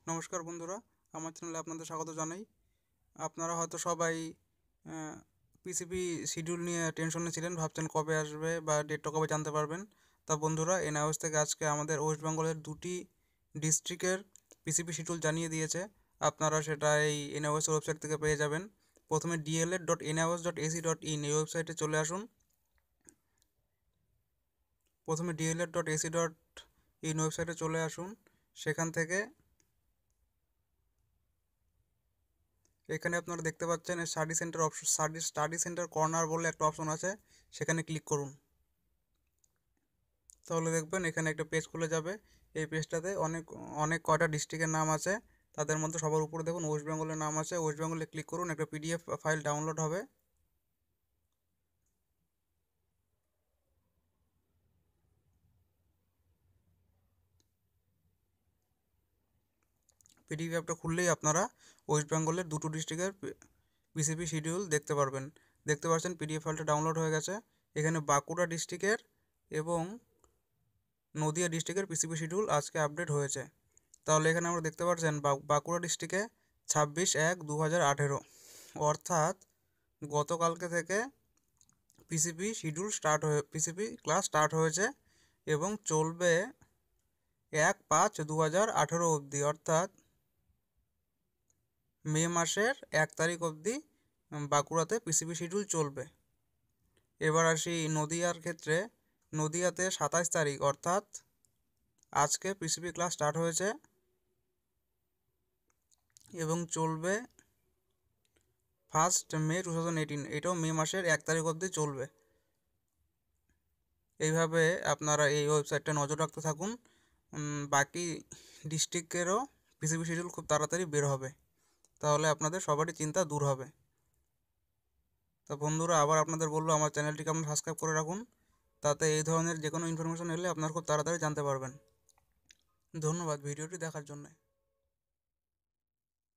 নমস্কার বন্ধুরা, আমার চ্যানেলে আপনাদের স্বাগত জানাই। আপনারা হয়তো সবাই পিসিবি শিডিউল নিয়ে টেনশনে ছিলেন, ভাবছেন কবে আসবে বা ডেটটা কবে জানতে পারবেন। তা বন্ধুরা, এনআইওএস থেকে আজকে আমাদের ওয়েস্ট বেঙ্গলের দুটি ডিস্ট্রিক্টের পিসিবি শিডিউল জানিয়ে দিয়েছে। আপনারা সেটা এই এনআইওএস ওয়েবসাইট থেকে পেয়ে যাবেন। প্রথমে dled.naios.ac.in এই ওয়েবসাইটে চলে আসুন। প্রথমে dled.ac.in ওয়েবসাইটে চলে আসুন। সেখান থেকে এখানে আপনারা দেখতে পাচ্ছেন study centre option, study centre corner বলে একটা অপশন আছে, সেখানে ক্লিক করুন। তাহলে দেখবেন এখানে একটা পেজ খুলে যাবে। এই পেজটাতে অনেক অনেক কয়টা ডিস্ট্রিক্টের নাম আছে, তাদের মধ্যে সবার উপরে দেখুন ওয়েস্ট বেঙ্গলের নাম আছে। ওয়েস্ট বেঙ্গলে ক্লিক করুন, একটা পিডিএফ ফাইল ডাউনলোড হবে। পিডিএফ অ্যাপটা খুললেই আপনারা ওয়েস্ট বেঙ্গলের দুটো ডিস্ট্রিক্টের পিসিবি শিডিউল দেখতে পারবেন। দেখতে পাচ্ছেন পিডিএফ ফাইলটা ডাউনলোড হয়ে গেছে। এখানে বাঁকুড়া ডিস্ট্রিক্টের এবং নদিয়া ডিস্ট্রিক্টের পিসিবি শিডিউল আজকে আপডেট হয়েছে। তাহলে এখানে আমরা দেখতে পাচ্ছেন বাঁকুড়া ডিস্ট্রিক্টে 26/1/2018, অর্থাৎ গতকালকে থেকে পিসিবি ক্লাস স্টার্ট হয়েছে এবং চলবে 1/5/2018 অবধি, অর্থাৎ মে মাসের 1 তারিখ অবধি বাঁকুড়াতে পিসিবি শিডিউল চলবে। এবার আসি নদিয়ার ক্ষেত্রে। নদিয়াতে 27 তারিখ অর্থাৎ আজকে পিসিবি ক্লাস স্টার্ট হয়েছে এবং চলবে 1 মে 2018, এটাও মে মাসের 1 তারিখ অবধি চলবে। এইভাবে আপনারা এই ওয়েবসাইটটা নজর রাখতে থাকুন। বাকি ডিস্ট্রিক্টেরও পিসিবি শিডিউল খুব তাড়াতাড়ি বের হবে, তাহলে আপনাদের সবারই চিন্তা দূর হবে। তা বন্ধুরা, আবার আপনাদের বললো আমার চ্যানেলটিকে আপনারা সাবস্ক্রাইব করে রাখুন, তাতে এই ধরনের যে কোনো ইনফরমেশন এলে আপনারা খুব তাড়াতাড়ি জানতে পারবেন। ধন্যবাদ ভিডিওটি দেখার জন্য।